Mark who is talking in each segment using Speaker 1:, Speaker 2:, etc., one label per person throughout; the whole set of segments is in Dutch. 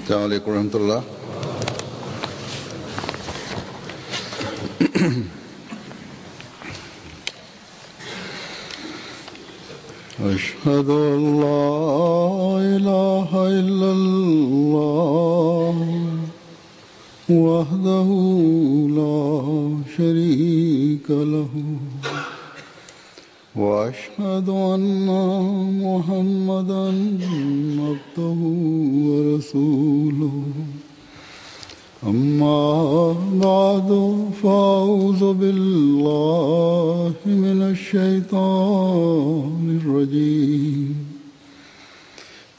Speaker 1: السلام عليكم ورحمة الله. أشهد أن لا إله إلا الله وحده لا شريك له وأشهد أن محمدا عبده ورسوله أما بعد فأعوذ بالله من الشيطان الرجيم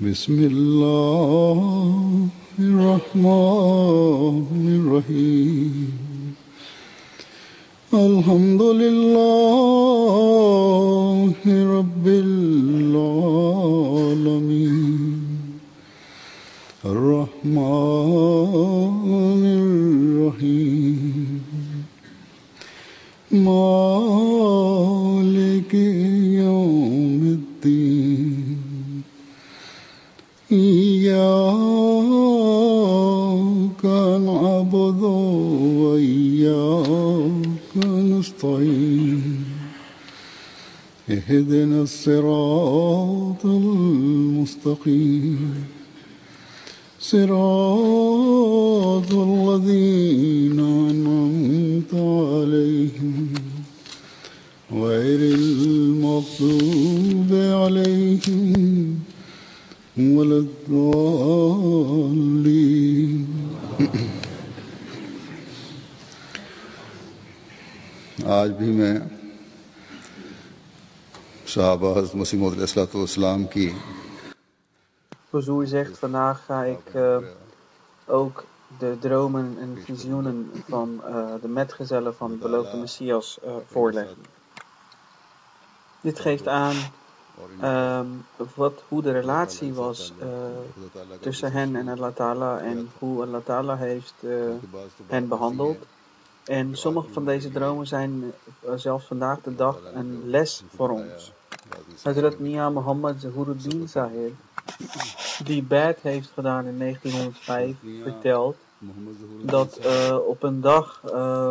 Speaker 1: بسم الله الرحمن الرحيم الحمد لله رب العالمين الرحمن الرحيم مالك يوم الدين إياك نعبد وإياك نستعين اهدنا الصراط المستقيم صراط الذين أنعمت عليهم غير المغضوب عليهم ولا الضالين. आज भी मैं साहबा हज़रत मसीह मौऊद अलैहिस्सलाम की
Speaker 2: Huzoer zegt, vandaag ga ik ook de dromen en visioenen van de metgezellen van de beloofde Messias voorleggen. Dit geeft aan hoe de relatie was tussen hen en Allah Ta'ala en hoe Allah Ta'ala heeft hen behandeld. En sommige van deze dromen zijn zelfs vandaag de dag een les voor ons. Hazrat Mia Muhammad Zahuruddin Sahib, die bed heeft gedaan in 1905, vertelt dat op een dag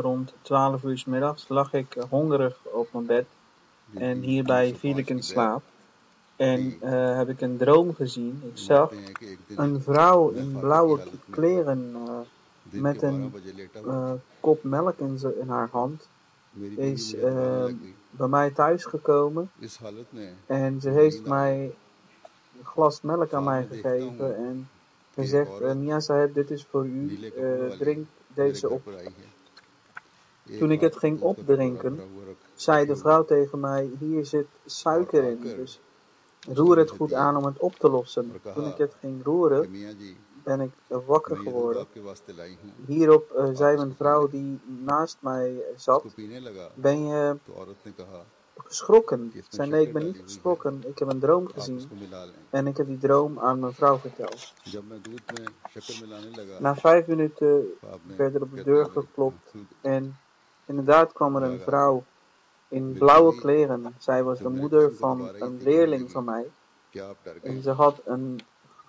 Speaker 2: rond 12 uur 's middags lag ik hongerig op mijn bed en hierbij viel ik in slaap en heb ik een droom gezien. Ik zag een vrouw in blauwe kleren met een kop melk in haar hand. Ze is bij mij thuis gekomen en ze heeft mij een glas melk aan mij gegeven en gezegd, Mia Sahib, dit is voor u, drink deze op. Toen ik het ging opdrinken, zei de vrouw tegen mij, hier zit suiker in, dus roer het goed aan om het op te lossen. Toen ik het ging roeren, ben ik wakker geworden. Hierop zei mijn vrouw die naast mij zat, ben je geschrokken? Ik zei, nee, ik ben niet geschrokken. Ik heb een droom gezien en ik heb die droom aan mijn vrouw verteld. Na 5 minuten werd er op de deur geklopt en inderdaad kwam er een vrouw in blauwe kleren. Zij was de moeder van een leerling van mij en ze had een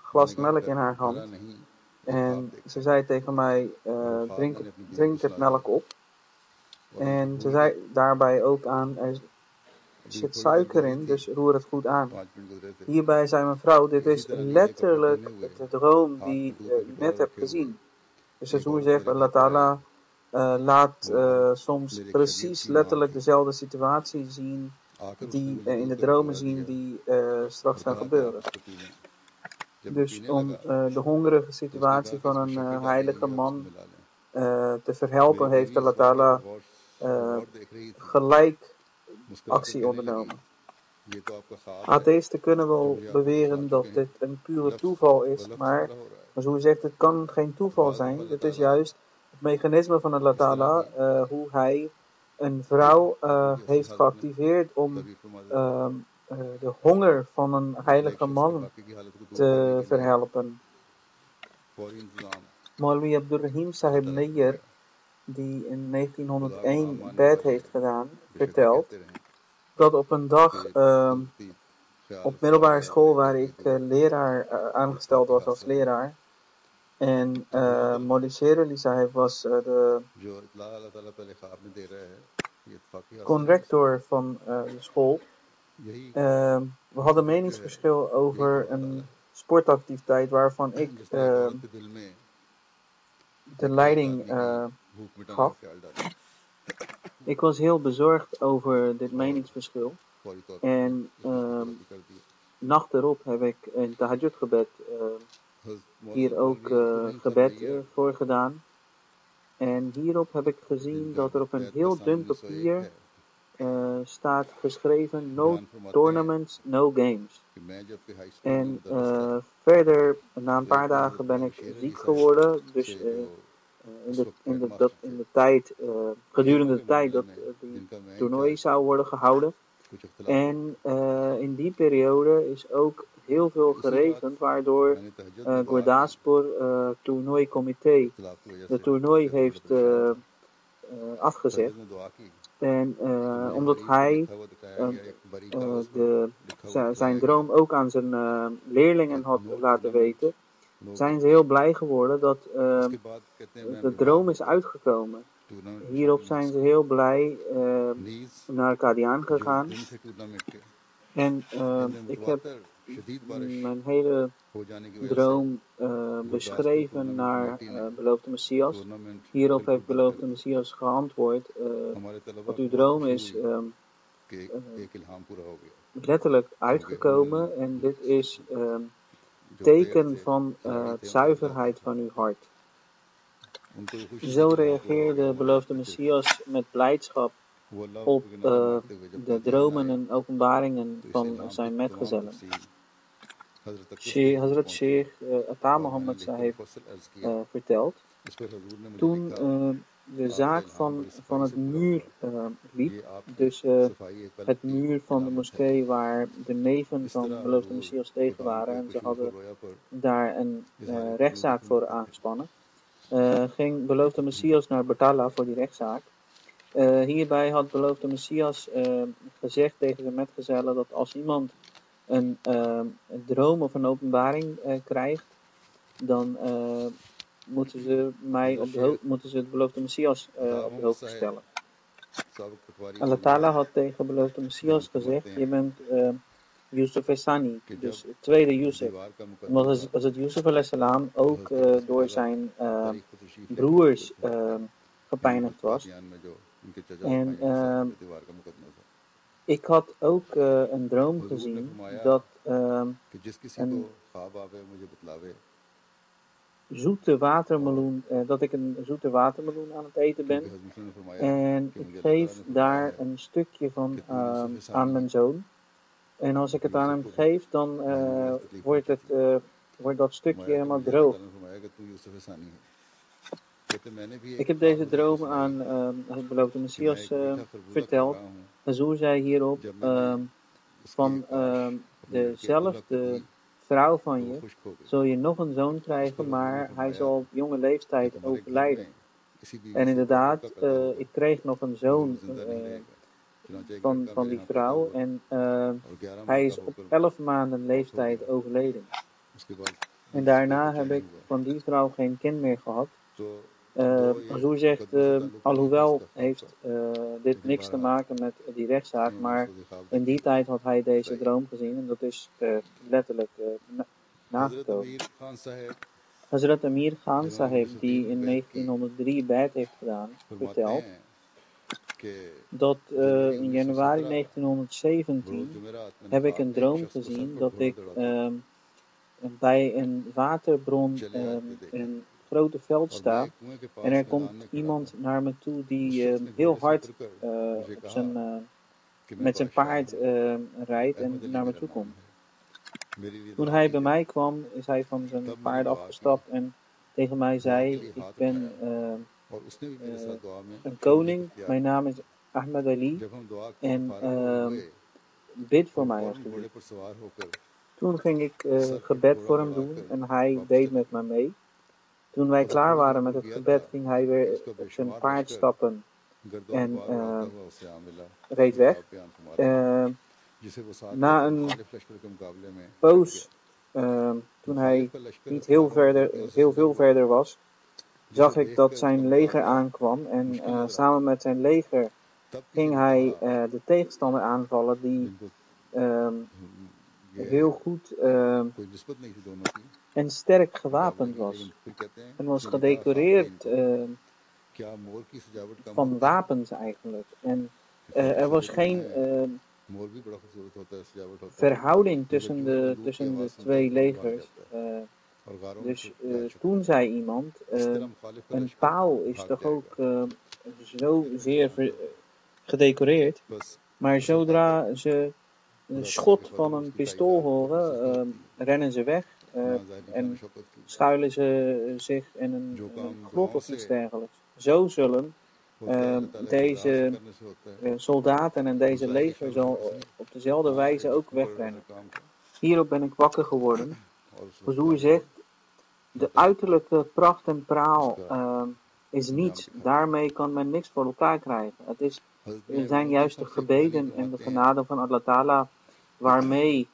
Speaker 2: glas melk in haar hand en ze zei tegen mij, drink het melk op. En ze zei daarbij ook aan, er zit suiker in, dus roer het goed aan. Hierbij zei mijn vrouw, dit is letterlijk de droom die u net hebt gezien. Dus het hoe zegt, Allah Ta'ala laat soms precies letterlijk dezelfde situatie zien, die in de dromen zien die straks gaan gebeuren. Dus om de hongerige situatie van een heilige man te verhelpen, heeft Allah Ta'ala gelijk actie ondernomen. Atheïsten kunnen wel beweren dat dit een pure toeval is, maar zoals u zegt, het kan geen toeval zijn. Het is juist het mechanisme van Allah Ta'ala, hoe hij een vrouw heeft geactiveerd om de honger van een heilige man te verhelpen. Maulwi Abdurrahim Sahib Nayyar, die in 1901 bed heeft gedaan, vertelt dat op een dag op middelbare school waar ik aangesteld was als leraar, En Molly Sherali Sahib was de
Speaker 1: जो इत्तला अल्लाह ताला पहले ख्वाब में दे रहा है, ये इत्तफाकी हासिल है।
Speaker 2: conrector van de school.
Speaker 1: यही
Speaker 2: We hadden meningsverschil over een sportactiviteit waarvan ik
Speaker 1: जिसने एक औरत के दिल में
Speaker 2: de
Speaker 1: एक
Speaker 2: leiding
Speaker 1: आदमी की भूख मिटाने
Speaker 2: gaf.
Speaker 1: का ख्याल डाला
Speaker 2: Ik was heel bezorgd over dit
Speaker 1: और
Speaker 2: meningsverschil.
Speaker 1: फौरी तौर पर
Speaker 2: En
Speaker 1: उसने उसको राजी कर दिया।
Speaker 2: nacht erop heb ik een tahajjud-gebed hier ook gebed voor gedaan. En hierop heb ik gezien dat er op een heel dun papier staat geschreven: no tournaments, no games. En verder, na een paar dagen ben ik ziek geworden. Dus in de tijd, gedurende de tijd dat die toernooi zou worden gehouden. En in die periode is ook heel veel geregend, waardoor Gurdaspur toernooicomité de toernooi heeft afgezet. En omdat hij zijn droom ook aan zijn leerlingen had laten weten, zijn ze heel blij geworden dat de droom is uitgekomen. Hierop zijn ze heel blij naar Qadian gegaan. En ik heb mijn hele droom beschreven naar beloofde Messias. Hierop heeft beloofde Messias geantwoord: wat uw droom is letterlijk uitgekomen en dit is teken van zuiverheid van uw hart. Zo reageerde beloofde Messias met blijdschap op de dromen en openbaringen van zijn metgezellen. Hazrat Sheikh Ata Muhammad Sahib vertelt, toen de zaak van het muur liep, dus het muur van de moskee waar de neven van beloofde Messias tegen waren en ze hadden daar een rechtszaak voor aangespannen, ging beloofde Messias naar Bartala voor die rechtszaak. Hierbij had beloofde Messias gezegd tegen zijn metgezellen dat als iemand een droom of een openbaring krijgt, dan moeten ze het beloofde Messias op de hoogte stellen. Allah Ta'ala had tegen beloofde Messias gezegd: je bent Yusuf Esani, dus de tweede Yusuf. Omdat het Yusuf alayhi ook door zijn broers gepijnigd was. En ik had ook een droom gezien dat dat ik een zoete watermeloen aan het eten ben. En ik geef daar een stukje van aan mijn zoon. En als ik het aan hem geef, dan wordt dat stukje helemaal droog. Ik heb deze droom aan het beloofde Messias verteld. Hazur zei hierop van dezelfde vrouw van je zul je nog een zoon krijgen, maar hij zal op jonge leeftijd overlijden. En inderdaad, ik kreeg nog een zoon van die vrouw en hij is op 11 maanden leeftijd overleden. En daarna heb ik van die vrouw geen kind meer gehad. Hazur zegt, alhoewel heeft dit niks te maken met die rechtszaak, maar in die tijd had hij deze droom gezien en dat is letterlijk nagekomen. Hazrat Amir Khan Sahib, die in 1903 bed heeft gedaan, vertelt dat in januari 1917 heb ik een droom gezien dat ik bij een waterbron in een grote veld sta en er komt iemand naar me toe die heel hard met zijn paard rijdt en naar me toe komt. Toen hij bij mij kwam, is hij van zijn paard afgestapt en tegen mij zei: ik ben een koning, mijn naam is Ahmed Ali en bid voor mij alsjeblieft. Toen ging ik gebed voor hem doen en hij deed met me mee. Toen wij klaar waren met het gebed, ging hij weer op zijn paard stappen en reed weg. Na een poos toen hij niet heel veel verder was, zag ik dat zijn leger aankwam en samen met zijn leger ging hij de tegenstander aanvallen die heel goed en sterk gewapend was. En was gedecoreerd van wapens eigenlijk. En er was geen verhouding tussen de twee legers. Dus toen zei iemand, een paal is toch ook zo zeer gedecoreerd, maar zodra ze een schot van een pistool horen, rennen ze weg en schuilen ze zich in een grot of iets dergelijks. Zo zullen deze soldaten en deze leger zal op dezelfde wijze ook wegrennen. Hierop ben ik wakker geworden. Huzoer zegt, de uiterlijke pracht en praal is niets. Daarmee kan men niks voor elkaar krijgen. Het zijn juist de gebeden en de genade van Allah Ta'ala waarmee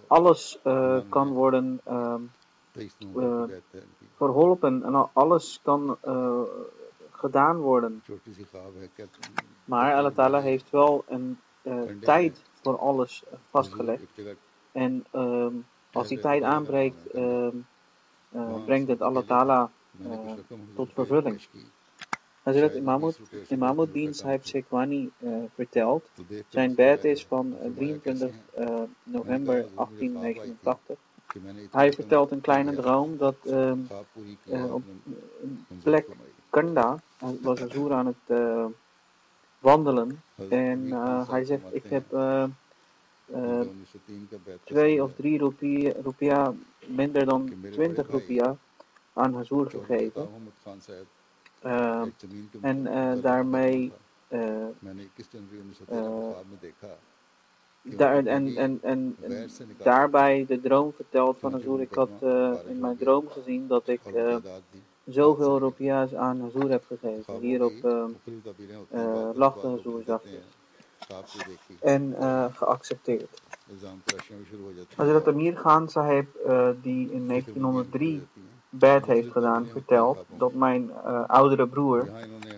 Speaker 2: alles kan worden verholpen en alles kan gedaan worden. Maar Allah Ta'ala heeft wel een tijd voor alles vastgelegd. En als die tijd aanbreekt, brengt het Allah Ta'ala tot vervulling. Hazrat Imamuddin Sahib Sekhwani vertelt, zijn bed is van 23 november 1889. Hij vertelt een kleine droom dat op een plek Kanda was Huzoer aan het wandelen. En hij zegt, ik heb 2 of 3 rupiah, minder dan 20 rupiah aan Huzoer gegeven. En daarmee daarbij de droom verteld van Huzoer. Ik had in mijn droom gezien dat ik zoveel rupiahs aan Huzoer heb gegeven. Hierop lachte Huzoer zachtjes. En geaccepteerd. Hazrat Amir Khan Sahib, die in 1903 bed heeft gedaan, vertelt dat mijn oudere broer,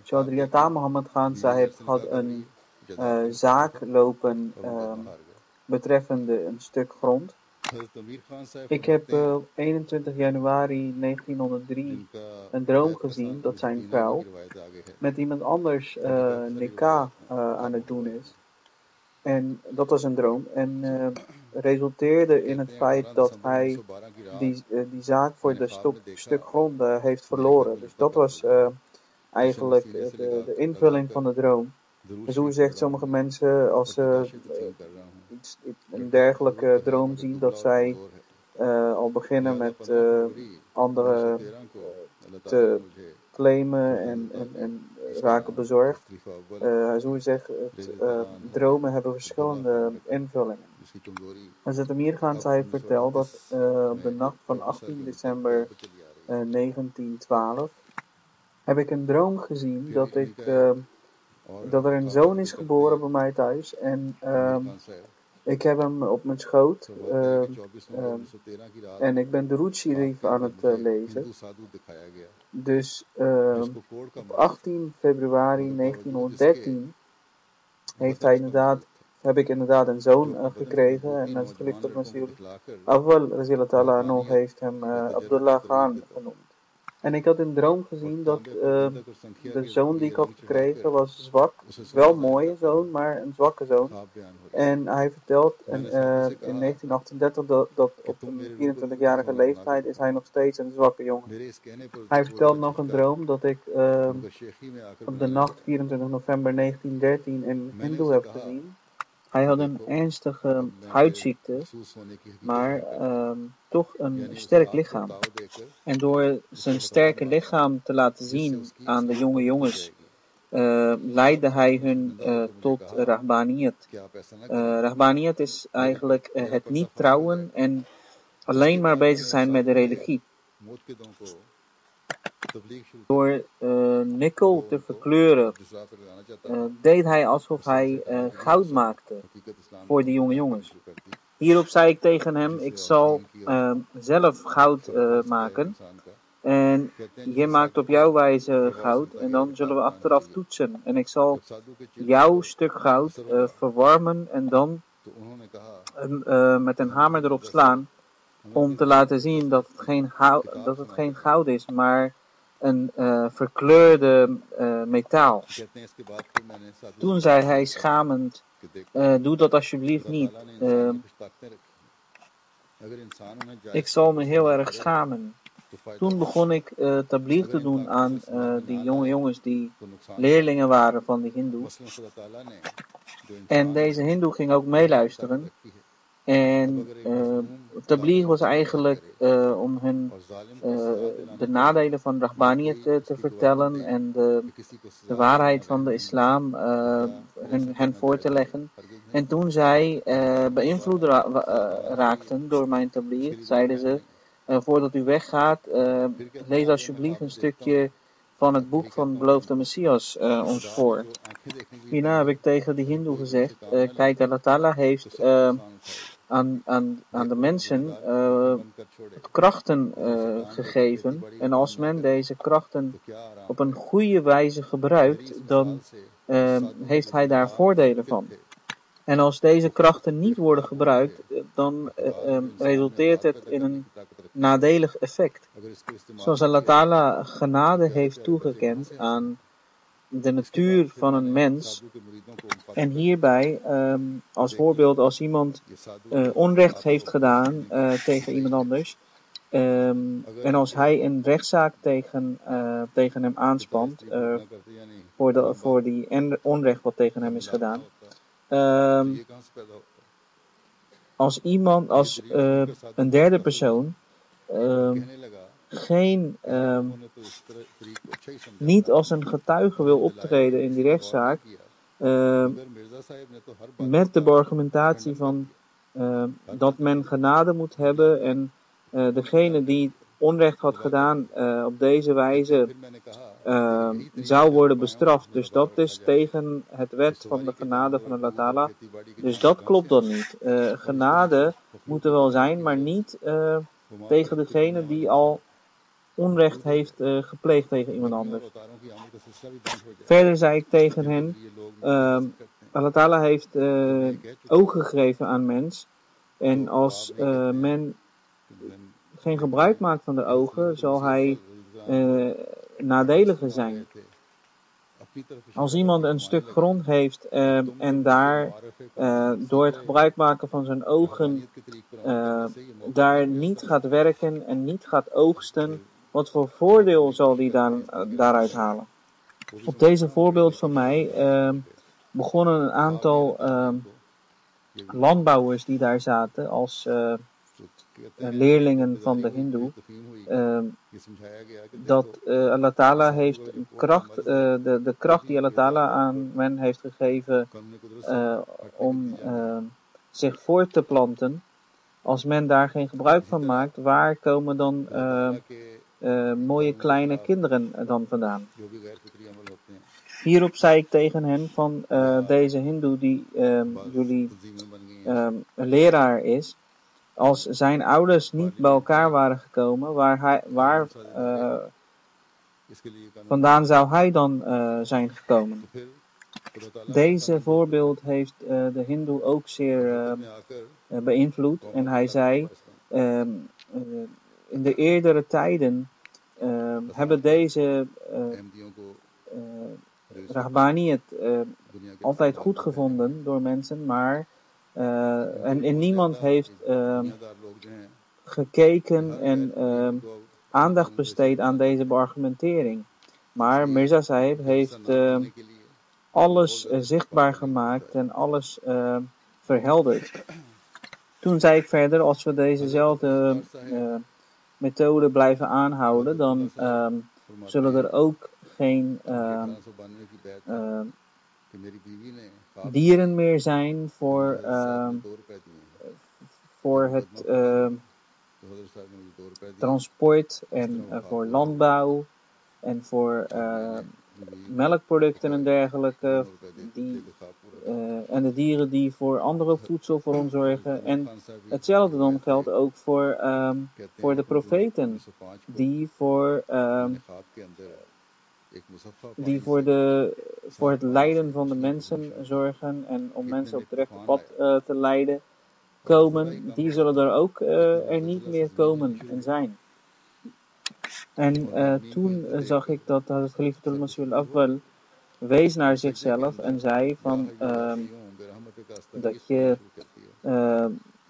Speaker 2: Chaudhry Ata Muhammad Khan Sahib, had een zaak lopen betreffende een stuk grond. Ik heb op 21 januari 1903 een droom gezien dat zijn vrouw met iemand anders nikah aan het doen is. En dat was een droom. En resulteerde in het feit dat hij die zaak voor de stuk grond heeft verloren. Dus dat was eigenlijk de invulling van de droom. Dus hoe zegt sommige mensen als ze een dergelijke droom zien, dat zij al beginnen met anderen te claimen en raken bezorgd. Zoals zegt, dromen hebben verschillende invullingen. Hazrat Amir Khan Sahib vertelt dat op de nacht van 18 december 1912 heb ik een droom gezien dat er een zoon is geboren bij mij thuis en ik heb hem op mijn schoot en ik ben de Durud Sharif aan het lezen. Dus op 18 februari 1913 heb ik inderdaad een zoon gekregen en het geliefd op Masih Awwal Raziallahu Ta'ala Anhu heeft hem Abdullah Khan genoemd. En ik had een droom gezien dat de zoon die ik had gekregen was zwak. Wel een mooie zoon, maar een zwakke zoon. En hij vertelt in 1938 dat op een 24-jarige leeftijd is hij nog steeds een zwakke jongen. Hij vertelt nog een droom dat ik op de nacht 24 november 1913 een hindoe heb gezien. Hij had een ernstige huidziekte, maar toch een sterk lichaam. En door zijn sterke lichaam te laten zien aan de jonge jongens, leidde hij hun tot Rahbaniyat. Rahbaniyat is eigenlijk het niet trouwen en alleen maar bezig zijn met de religie. Door nikkel te verkleuren, deed hij alsof hij goud maakte voor de jonge jongens. Hierop zei ik tegen hem, ik zal zelf goud maken. En je maakt op jouw wijze goud en dan zullen we achteraf toetsen. En ik zal jouw stuk goud verwarmen en dan met een hamer erop slaan. Om te laten zien dat het geen goud is, maar een verkleurde metaal. Toen zei hij schamend, doe dat alsjeblieft niet. Ik zal me heel erg schamen. Toen begon ik tabligh te doen aan die jonge jongens die leerlingen waren van die hindoe. En deze hindoe ging ook meeluisteren. En tabligh was eigenlijk om hen de nadelen van Rahbaniyat te vertellen en de waarheid van de islam hen voor te leggen. En toen zij beïnvloed raakten door mijn tabligh, zeiden ze, voordat u weggaat, lees alsjeblieft een stukje van het boek van de beloofde Messias ons voor. Hierna heb ik tegen de hindoe gezegd, kijk, Allah Ta'ala heeft aan de mensen krachten gegeven. En als men deze krachten op een goede wijze gebruikt, dan heeft hij daar voordelen van. En als deze krachten niet worden gebruikt, dan resulteert het in een nadelig effect. Zoals Allah Ta'ala genade heeft toegekend aan de natuur van een mens. En hierbij, als voorbeeld, als iemand onrecht heeft gedaan tegen iemand anders, en als hij een rechtszaak tegen hem aanspant, voor die onrecht wat tegen hem is gedaan, als een derde persoon niet als een getuige wil optreden in die rechtszaak, met de argumentatie van dat men genade moet hebben en degene die onrecht had gedaan op deze wijze zou worden bestraft. Dus dat is tegen het wet van de genade van Allah Ta'ala. Dus dat klopt dan niet. Genade moet er wel zijn, maar niet tegen degene die al onrecht heeft gepleegd tegen iemand anders. Verder zei ik tegen hen, Allah Ta'ala heeft ogen gegeven aan mens. En als men geen gebruik maakt van de ogen, zal hij nadeliger zijn. Als iemand een stuk grond heeft en daar door het gebruik maken van zijn ogen daar niet gaat werken en niet gaat oogsten, wat voor voordeel zal die daaruit halen? Op deze voorbeeld van mij begonnen een aantal landbouwers die daar zaten als leerlingen van de hindoe, dat Allah Ta'ala heeft de kracht die Allah Ta'ala aan men heeft gegeven om zich voort te planten. Als men daar geen gebruik van maakt, waar komen dan mooie kleine kinderen dan vandaan? Hierop zei ik tegen hen van deze hindoe die jullie leraar is, als zijn ouders niet bij elkaar waren gekomen, waar vandaan zou hij dan zijn gekomen? Deze voorbeeld heeft de hindoe ook zeer beïnvloed. En hij zei, in de eerdere tijden hebben deze Rahbaniyat altijd goed gevonden door mensen, maar en niemand heeft gekeken en aandacht besteed aan deze beargumentering. Maar Mirza Sahib heeft alles zichtbaar gemaakt en alles verhelderd. Toen zei ik verder, als we dezezelfde methode blijven aanhouden, dan zullen er ook geen dieren meer zijn voor het transport en voor landbouw en voor melkproducten en dergelijke die en de dieren die voor andere voedsel voor ons zorgen. En hetzelfde dan geldt ook voor de profeten, die voor het lijden van de mensen zorgen en om mensen op het rechte pad te leiden komen. Die zullen er ook er niet meer komen en zijn. En toen zag ik dat het Khalifatul Masih al-Afdal wees naar zichzelf en zei van dat je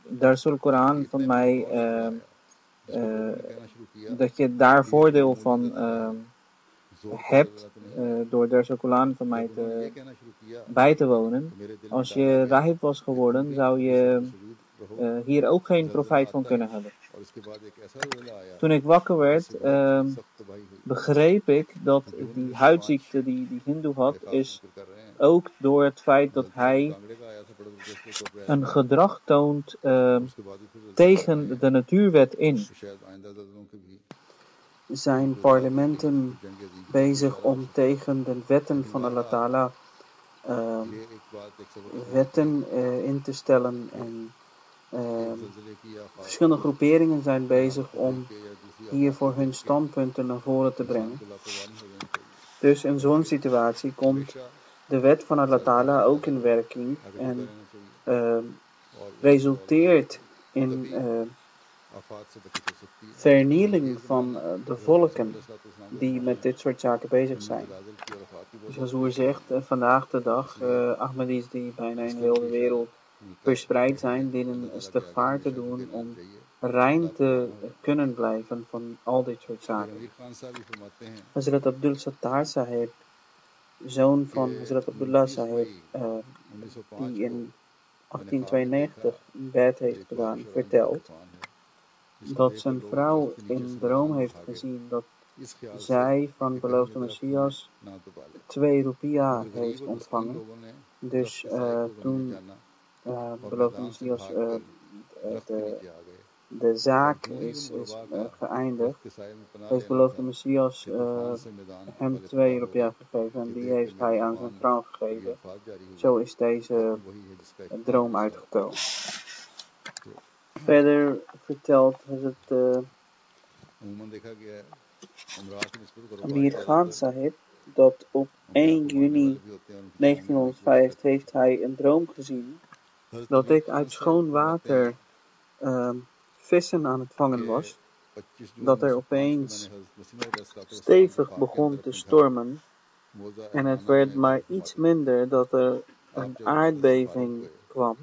Speaker 2: Darsul Koran van mij dat je daar voordeel van hebt door Darsul Koran van mij bij te wonen. Als je rahib was geworden, zou je hier ook geen profijt van kunnen hebben. Toen ik wakker werd, begreep ik dat die huidziekte die hindoe had, is ook door het feit dat hij een gedrag toont tegen de natuurwet in. Zijn parlementen bezig om tegen de wetten van Allah Ta'ala wetten in te stellen en verschillende groeperingen zijn bezig om hiervoor hun standpunten naar voren te brengen. Dus in zo'n situatie komt de wet van Allah Ta'ala ook in werking en resulteert in vernieling van de volken die met dit soort zaken bezig zijn. Dus als u zegt, vandaag de dag, Ahmadis die bijna in heel de wereld verspreid zijn, dienen istighfar te doen om rein te kunnen blijven van al dit soort zaken. Hazrat Abdul Sattar Sahib, zoon van Hazrat Abdullah Sahib, die in 1892 een bed heeft gedaan, vertelt dat zijn vrouw in een droom heeft gezien dat zij van beloofde Messias 2 rupiah heeft ontvangen. Dus toen beloofde Messias de zaak is geëindigd, heeft beloofde Messias hem 2 rupiah gegeven en die heeft hij aan zijn vrouw gegeven. Zo is deze droom uitgekomen. Verder vertelt het Amir Khan Sahib dat op 1 juni 1905 heeft hij een droom gezien dat ik uit schoon water vissen aan het vangen was, dat er opeens stevig begon te stormen en het werd maar iets minder dat er een aardbeving kwam.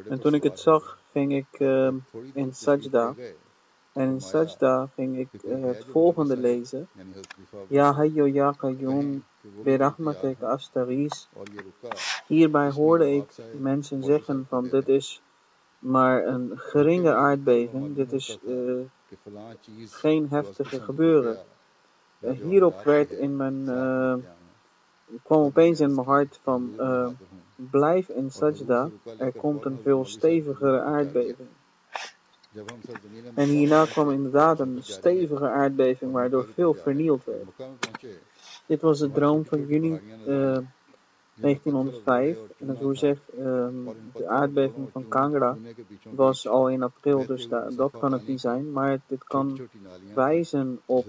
Speaker 2: En toen ik het zag, ging ik in sajda. En in sajda ging ik het volgende lezen. Ya hayyu ya qayyum bi rahmatika astaghis. Hierbij hoorde ik mensen zeggen van dit is maar een geringe aardbeving. Dit is geen heftige gebeuren. Hierop werd kwam opeens in mijn hart van blijf in sajda, er komt een veel stevigere aardbeving. En hierna kwam inderdaad een stevige aardbeving waardoor veel vernield werd. Dit was de droom van juni 1905 en het hoe zegt de aardbeving van Kangra was al in april, dus dat kan het niet zijn, maar dit kan wijzen op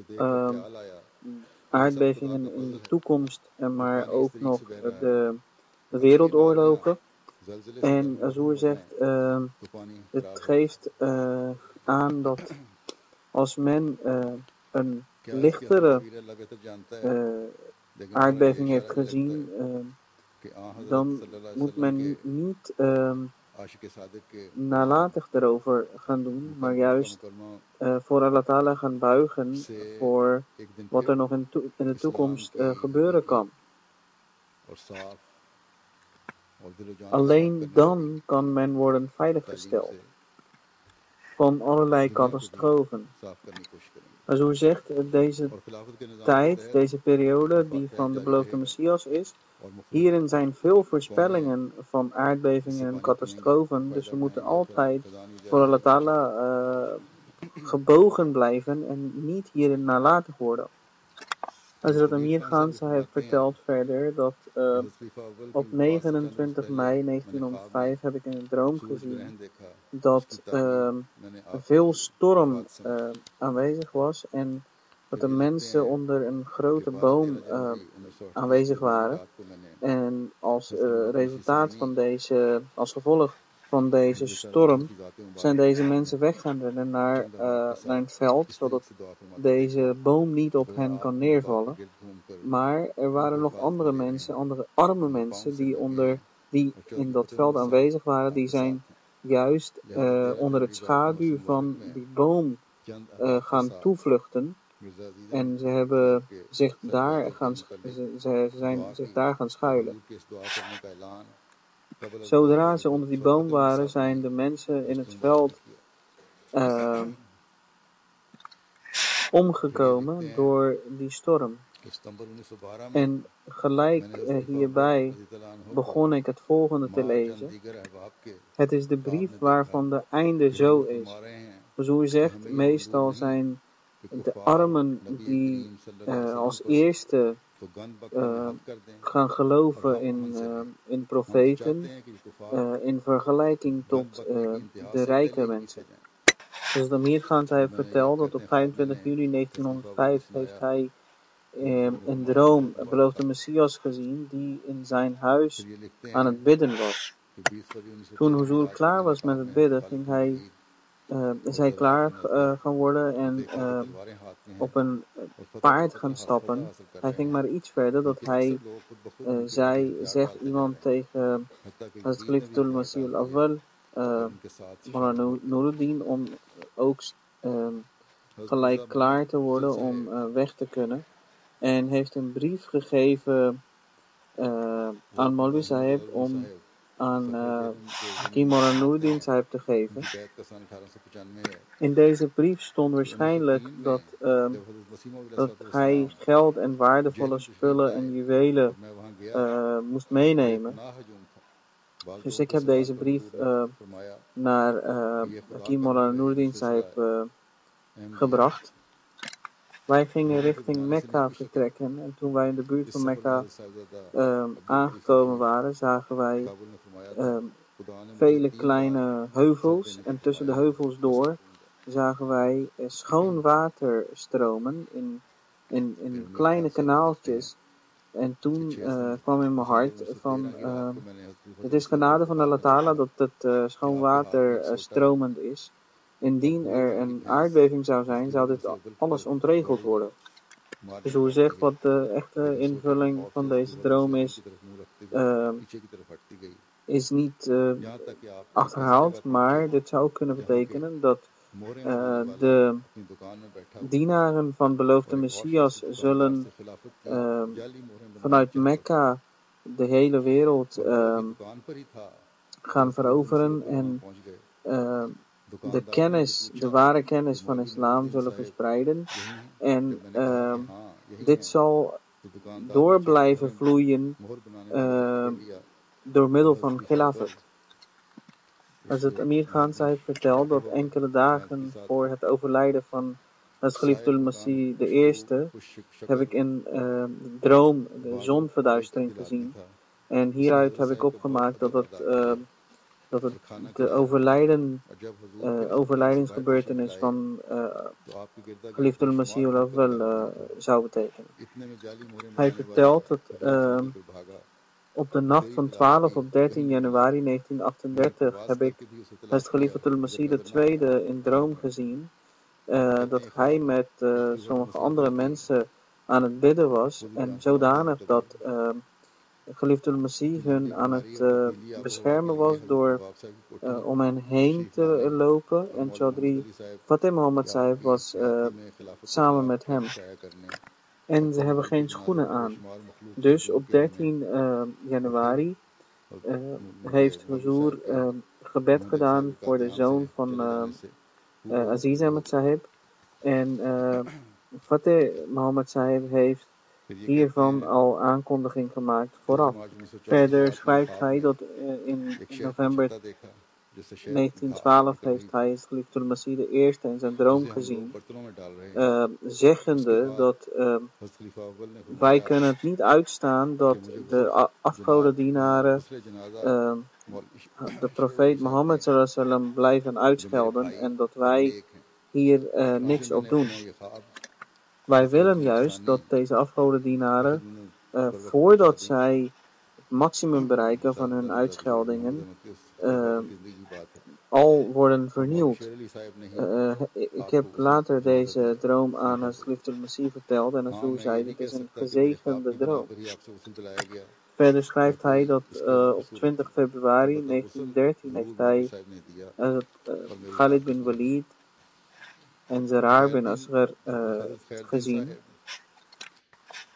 Speaker 2: aardbevingen in de toekomst, maar ook nog de wereldoorlogen. En Azur zegt, het geeft aan dat als men een lichtere aardbeving heeft gezien, dan moet men niet nalatig erover gaan doen, maar juist voor Allah Ta'ala gaan buigen voor wat er nog in de toekomst gebeuren kan. Alleen dan kan men worden veiliggesteld van allerlei catastrofen. Maar zo zegt deze tijd, deze periode die van de beloofde Messias is, hierin zijn veel voorspellingen van aardbevingen en catastrofen, dus we moeten altijd voor Allah Ta'ala gebogen blijven en niet hierin nalatig worden. Hazrat Amir Khan Sahib vertelt verder dat op 29 mei 1905 heb ik in een droom gezien dat veel storm aanwezig was en dat de mensen onder een grote boom aanwezig waren. En als resultaat van als gevolg van deze storm zijn deze mensen weg gaan rennen naar een veld, zodat deze boom niet op hen kan neervallen. Maar er waren nog andere mensen, andere arme mensen die in dat veld aanwezig waren, die zijn juist onder het schaduw van die boom gaan toevluchten. En ze hebben zich daar gaan schuilen. Zodra ze onder die boom waren, zijn de mensen in het veld omgekomen door die storm. En gelijk hierbij begon ik het volgende te lezen. Het is de brief waarvan de einde zo is. Zoals u zegt, meestal zijn de armen die als eerste gaan geloven in profeten in vergelijking tot de rijke mensen. Dus de Amir Khan heeft verteld dat op 25 juli 1905 heeft hij een droom, een beloofde Messias gezien die in zijn huis aan het bidden was. Toen Huzur klaar was met het bidden, is hij klaar gaan worden en op een paard gaan stappen. Hij ging maar iets verder dat hij zegt iemand tegen Hazrat Khalifatul Masih al-Awwal, Maulana Nuruddin, om ook gelijk klaar te worden om weg te kunnen. En heeft een brief gegeven aan Maulvi Sahib om aan Hakim Maulana Nuruddin Sahib te geven. In deze brief stond waarschijnlijk dat hij geld en waardevolle spullen en juwelen moest meenemen. Dus ik heb deze brief naar Hakim Maulana Nuruddin Sahib gebracht. Wij gingen richting Mekka vertrekken en toen wij in de buurt van Mekka aangekomen waren, zagen wij vele kleine heuvels en tussen de heuvels door zagen wij schoon water stromen in kleine kanaaltjes. En toen kwam in mijn hart van het is genade van Allah Ta'ala dat het schoon water stromend is. Indien er een aardbeving zou zijn, zou dit alles ontregeld worden. Dus hoe zegt wat de echte invulling van deze droom is niet achterhaald, maar dit zou kunnen betekenen dat de dienaren van beloofde Messias zullen vanuit Mekka de hele wereld gaan veroveren en de ware kennis van islam zullen verspreiden. En dit zal door blijven vloeien door middel van khilafat. Als het Amir Khan Sahib vertelt dat enkele dagen voor het overlijden van Hazrat Khalifatul Masih de eerste heb ik in de droom de zonverduistering gezien. En hieruit heb ik opgemaakt dat het de overlijdensgebeurtenis van Khalifatul Masih al-Awwal zou betekenen. Hij vertelt dat op de nacht van 12 op 13 januari 1938 heb ik Hazrat Khalifatul Masih de tweede in droom gezien dat hij met sommige andere mensen aan het bidden was en zodanig dat Khalifatul Masih hun aan het beschermen was door om hen heen te lopen en Chaudhry Fateh Muhammad Sahib was samen met hem. En ze hebben geen schoenen aan. Dus op 13 januari heeft Huzur gebed gedaan voor de zoon van Aziz Ahmad Sahib. En Fateh Muhammad Sahib heeft hiervan al aankondiging gemaakt vooraf. Verder schrijft hij dat in november 1912 heeft hij het geliefde Masih de eerste in zijn droom gezien, zeggende dat wij kunnen het niet uitstaan dat de afgodendienaren de profeet Mohammed sallallahu alaihi wasallam blijven uitschelden en dat wij hier niks op doen. Wij willen juist dat deze afgodendienaren, voordat zij het maximum bereiken van hun uitscheldingen, al worden vernieuwd. Ik heb later deze droom aan Hazrat al-Masih verteld en Hazur zei, dit is een gezegende droom. Verder schrijft hij dat op 20 februari 1913 heeft hij Khalid bin Walid en Zarar bin Asghar gezien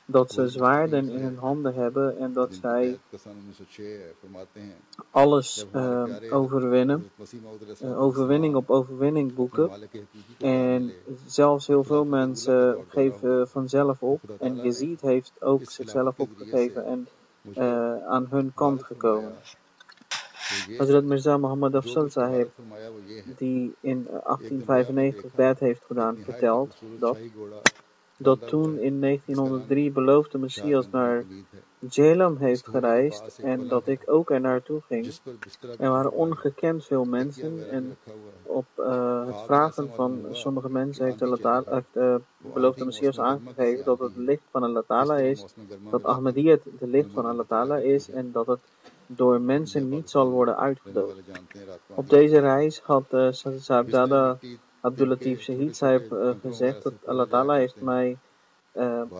Speaker 2: dat ze zwaarden in hun handen hebben en dat zij alles overwinnen, overwinning op overwinning boeken. En zelfs heel veel mensen geven vanzelf op. En Yazid heeft ook zichzelf opgegeven en aan hun kant gekomen. Hazrat Mirza Muhammad Afzal Sahib, die in 1895 bed heeft gedaan, vertelt dat toen in 1903 beloofde Messias naar Jhelum heeft gereisd en dat ik ook er naartoe ging. Er waren ongekend veel mensen en op het vragen van sommige mensen heeft de beloofde Messias aangegeven dat het licht van Allah Ta'ala is, dat Ahmadiyyat de licht van Allah Ta'ala is en dat het door mensen niet zal worden uitgedoofd. Op deze reis had Sahib Dada Abdul Latif Shahid Sahib gezegd dat Allah Ta'ala heeft mij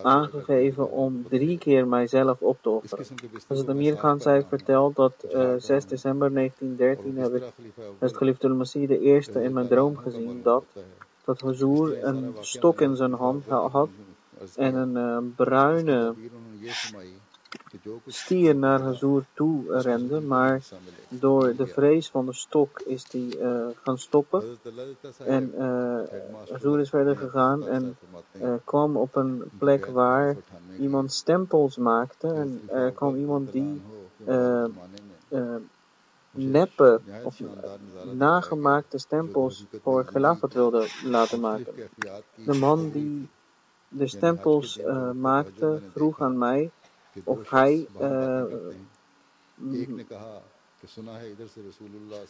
Speaker 2: aangegeven om 3 keer mijzelf op te offeren. Hazrat Amir Khan Sahib vertelt dat 6 december 1913 heb ik het geliefde al-Masih de eerste in mijn droom gezien dat Hazur een stok in zijn hand had en een bruine stier naar Hazur toe rende, maar door de vrees van de stok is die gaan stoppen. En Hazur is verder gegaan en kwam op een plek waar iemand stempels maakte. En er kwam iemand die neppe of nagemaakte stempels voor Khilafat wilde laten maken. De man die de stempels maakte vroeg aan mij of hij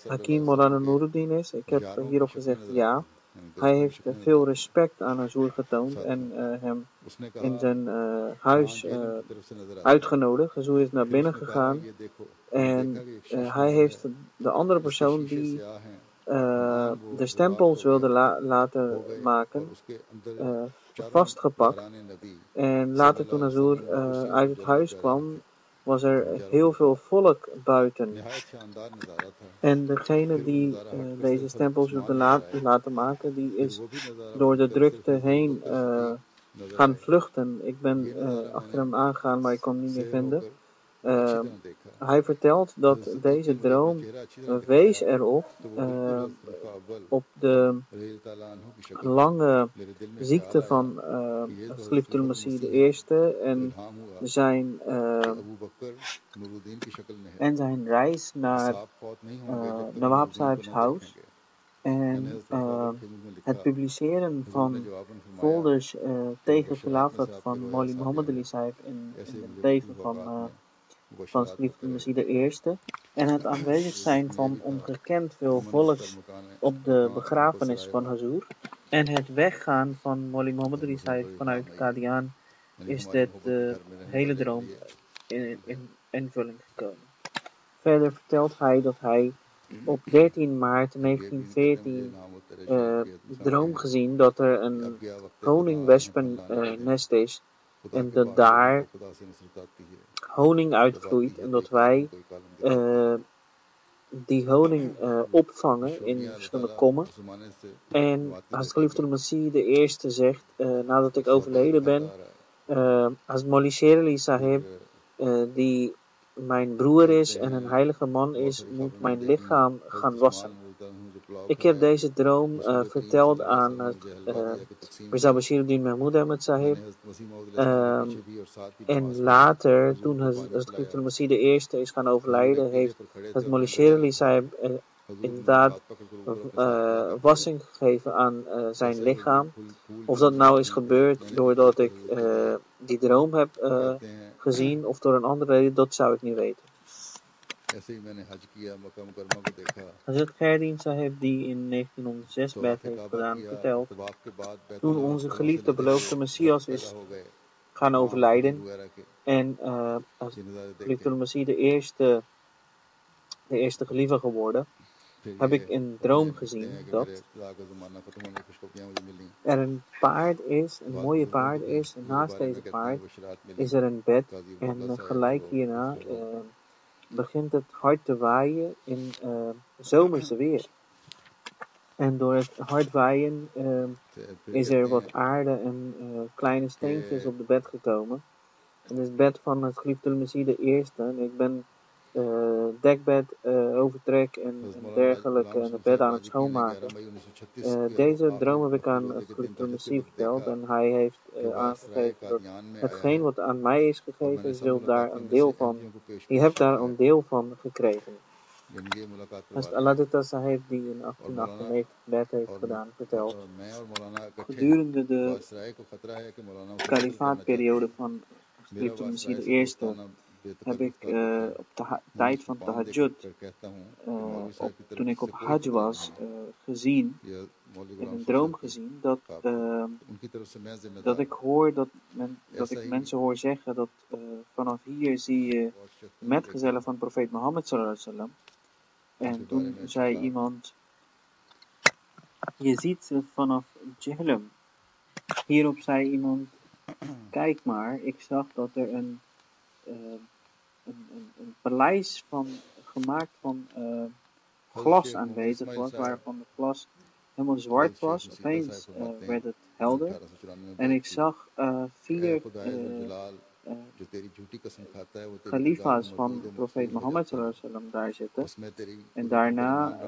Speaker 2: Hakim Maulana Nuruddin is. Ik heb hierop gezegd ja. Hij heeft veel respect aan Hazur getoond en hem in zijn huis uitgenodigd. Hazur is naar binnen gegaan en hij heeft de andere persoon die de stempels wilde laten maken vastgepakt. En later toen Hazur uit het huis kwam, was er heel veel volk buiten. En degene die deze stempels wilde laten maken, die is door de drukte heen gaan vluchten. Ik ben achter hem aangegaan, maar ik kon hem niet meer vinden. Hij vertelt dat deze droom wees erop op de lange ziekte van geliefde al-Masih de eerste en zijn reis naar Nawab Sahib's huis en het publiceren van folders tegen Khilafat van Maulvi Muhammad Ali Sahib in het leven van geliefde al-Masih de eerste en het aanwezig zijn van ongekend veel volk op de begrafenis van Hazur en het weggaan van Maulvi Muhammad Ali Sahib vanuit Qadian is dit de hele droom in invulling gekomen. Verder vertelt hij dat hij op 13 maart 1914 droom gezien dat er een honingwespennest is en dat daar honing uitvloeit en dat wij die honing opvangen in verschillende kommen. En als geliefde al-Masih de eerste zegt, nadat ik overleden ben, als Maulvi Sher Ali Sahib, die mijn broer is en een heilige man is, moet mijn lichaam gaan wassen. Ik heb deze droom verteld aan Mirza Bashiruddin Mahmud Ahmad Sahib. En later, toen het geliefde al-Masih de eerste is gaan overlijden, heeft het Maulvi Sher Ali Sahib
Speaker 3: inderdaad wassing gegeven aan zijn lichaam. Of dat nou is gebeurd doordat ik die droom heb gezien of door een andere reden, dat zou ik niet weten. Hazrat Khairuddin Sahib, die in 1906 bed heeft gedaan, vertelt: toen onze geliefde beloofde Messias is gaan overlijden en geliefde Messias de eerste geliefde geworden, heb ik een droom gezien dat er een paard is, een mooie paard is, en naast deze paard is er een bed en gelijk hierna begint het hard te waaien in zomerse weer. En door het hard waaien is er wat aarde en kleine steentjes op de bed gekomen. En het bed van het geliefde Messias de eerste. En ik ben dekbed, overtrek en dergelijke en het bed aan het schoonmaken. Deze droom heb ik aan het geliefde Messias verteld. En hij heeft aangegeven dat hetgeen wat aan mij is gegeven, je hebt daar een deel van gekregen. Als Aladita Sahib, die in 1898 bed heeft gedaan, vertelt: gedurende de kalifaatperiode van geliefde Messias de eerste heb ik op de tijd van Tahajjud, toen ik op Hajj was, gezien, in een droom gezien, dat ik hoor dat ik mensen hoor zeggen dat vanaf hier zie je metgezellen van profeet Mohammed sallallahu alaihi wasallam. En toen zei iemand: je ziet ze vanaf Jehlam. Hierop zei iemand: kijk maar, ik zag dat er een paleis gemaakt van glas aanwezig was, waarvan het glas helemaal zwart was. Opeens werd het helder. En ik zag 4 khalifa's van profeet Mohammed sallallahu alaihi wasallam daar zitten. En daarna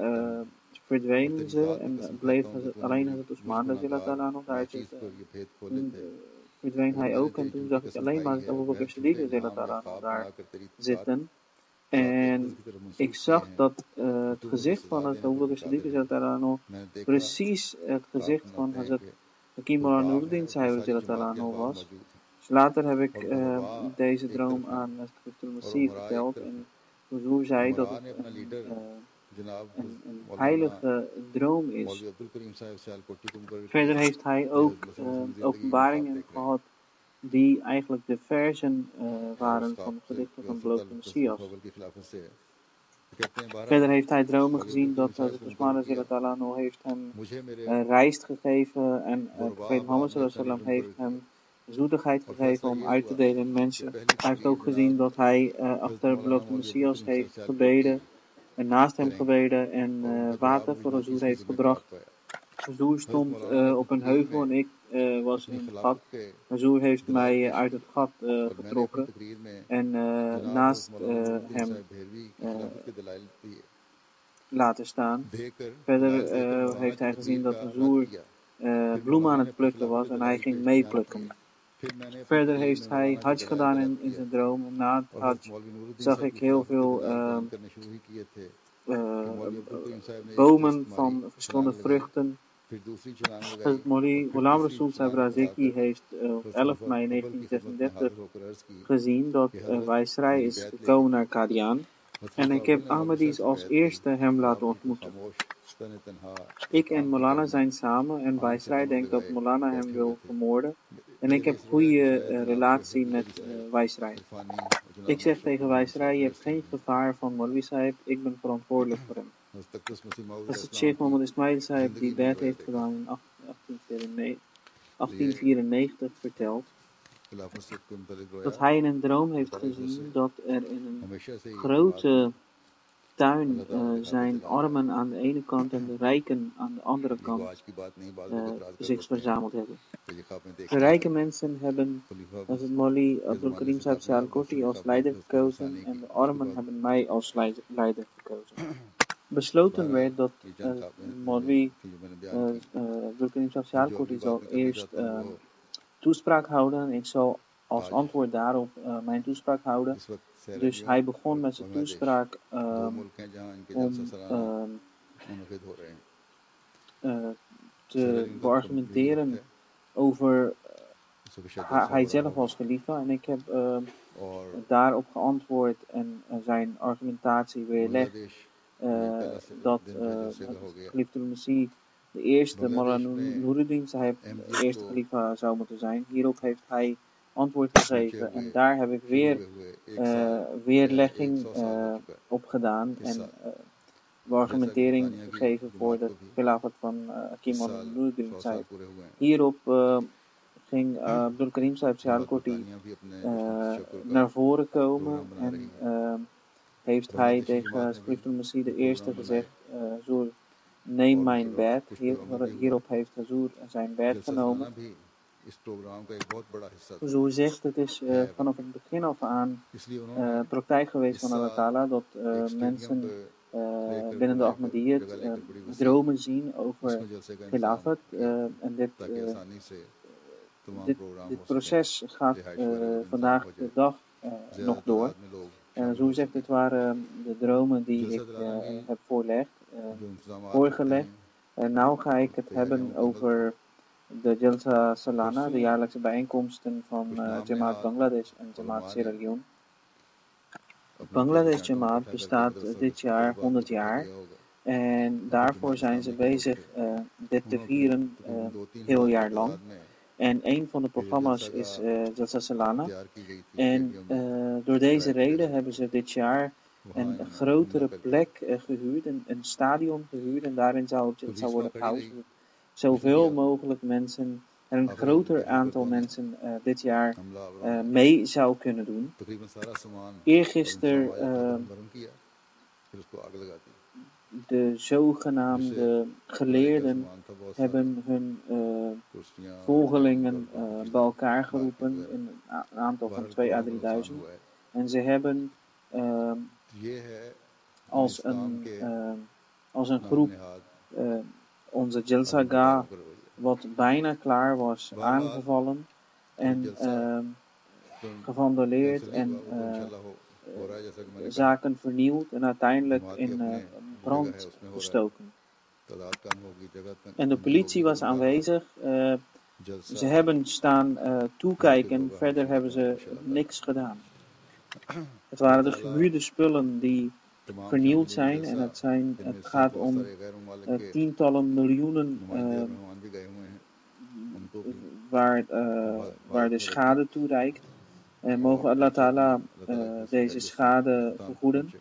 Speaker 3: verdwenen ze en bleef alleen Hazrat Usman radhiyallahu ta'ala anhu daar zitten. Toen verdween hij ook en toen zag ik alleen maar Abu Bakr Siddiq radhiyallahu ta'ala anhu daar zitten. En ik zag dat het gezicht van het Abu Bakr Siddiq radhiyallahu ta'ala anhu precies het gezicht van Hazrat Hakim Maulana Nuruddin Sahib radhiyallahu ta'ala anhu was. Dus later heb ik deze droom aan het geliefde Messias verteld en Huzur zei dat het een heilige droom is. Verder heeft hij ook openbaringen gehad die eigenlijk de versen waren van de gedichten van de beloofde Messias. Verder heeft hij dromen gezien dat Hazrat Usman radhiyallahu anhu heeft hem rijst gegeven en profeet Mohammed sallallahu alaihi wasallam heeft hem zoetigheid gegeven om uit te delen aan mensen. Hij heeft ook gezien dat hij achter de beloofde Messias heeft gebeden en naast hem gebeden en water voor Huzur heeft gebracht. Huzur stond op een heuvel en ik was in het gat. Huzur heeft mij uit het gat getrokken en naast hem laten staan. Verder heeft hij gezien dat Huzur bloemen aan het plukken was en hij ging meeplukken. Verder heeft hij Hajj gedaan in zijn droom en na het Hajj zag ik heel veel bomen van verschillende vruchten. Het Moli Ghulam Rasul Sahib Razeki heeft op 11 mei 1936 gezien dat Viceroy is gekomen naar Qadian en ik heb Ahmadis als eerste hem laten ontmoeten. Ik en Maulana zijn samen en Viceroy denkt dat Maulana hem wil vermoorden en ik heb goede relatie met Viceroy. Ik zeg tegen Viceroy: je hebt geen gevaar van Maulwi Sahib, ik ben verantwoordelijk voor hem. Dat is het Sheikh Mohammed Ismail Sahib die bed heeft gedaan in 1894 verteld dat hij in een droom heeft gezien dat er in een grote tuin zijn armen aan de ene kant en de rijken aan de andere kant zich verzameld hebben. De rijke mensen hebben het Moli Abdul Karim Sahib Sialkoti als leider gekozen en de armen hebben mij als leider gekozen. Besloten werd dat Moli Abdul Karim Sahib Sialkoti zal eerst toespraak houden en ik zal als antwoord daarop mijn toespraak houden. Dus hij begon met zijn toespraak om te beargumenteren over hij zelf als khalifa. En ik heb daarop geantwoord en zijn argumentatie weerlegd dat Khalifatul Masih de eerste Maulana Nuruddin Sahib de eerste khalifa zou moeten zijn. Hierop heeft hij antwoord gegeven en daar heb ik weer weerlegging op gedaan en argumentering gegeven voor de khilafat van Hakim Maulana Nuruddin Sahib. Hierop ging Abdul Karim Sahib Sialkoti naar voren komen en heeft hij tegen Khalifatul Masih de eerste gezegd, Zoer, neem mijn bed. Hierop heeft Zoer zijn bed genomen. Zoer zegt, het is vanaf het begin af aan praktijk geweest van Allah Ta'ala dat mensen binnen de Ahmadiyyat dromen zien over khilafat en dit proces gaat vandaag de dag nog door. Zo zegt, dit waren de dromen die ik heb voorgelegd. En nou ga ik het hebben over de Jalsa Salana, de jaarlijkse bijeenkomsten van Jamaat Bangladesh en Jamaat Sierra Leone. Bangladesh Jamaat bestaat dit jaar 100 jaar. En daarvoor zijn ze bezig dit te vieren heel jaar lang. En een van de programma's is Jalsa Salana. En door deze reden hebben ze dit jaar een grotere plek gehuurd, een stadion gehuurd. En daarin zou worden gehouden zodat zoveel mogelijk mensen, en een groter aantal mensen dit jaar mee zou kunnen doen. Eergisteren de zogenaamde geleerden hebben hun volgelingen bij elkaar geroepen in een aantal van 2.000 à 3.000. En ze hebben als een groep onze Jalsa Gah, wat bijna klaar was, aangevallen en gevandoleerd en zaken vernield en uiteindelijk in brand gestoken. En de politie was aanwezig. Ze hebben staan toekijken, verder hebben ze niks gedaan. Het waren de gehuurde spullen die vernield zijn en het gaat om tientallen miljoenen waar de schade toe reikt. Mogen Allah Ta'ala deze schade vergoeden.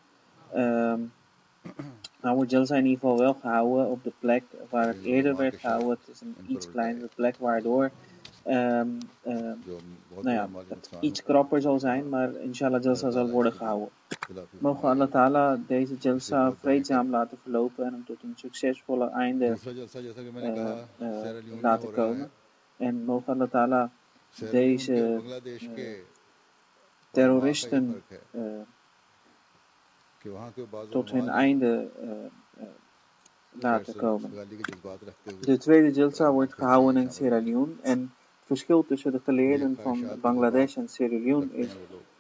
Speaker 3: Nou wordt Jalsa in ieder geval wel gehouden op de plek waar het eerder werd gehouden. Het is een iets kleinere plek waardoor het iets krapper zal zijn, maar inshallah Jalsa zal worden gehouden. Mogen Allah Ta'ala deze Jalsa vreedzaam laten verlopen en hem tot een succesvolle einde laten komen. En mogen Allah Ta'ala deze terroristen tot hun einde laten komen. De tweede Jalsa wordt gehouden in Sierra Leone en het verschil tussen de geleerden van Bangladesh en Sierra Leone is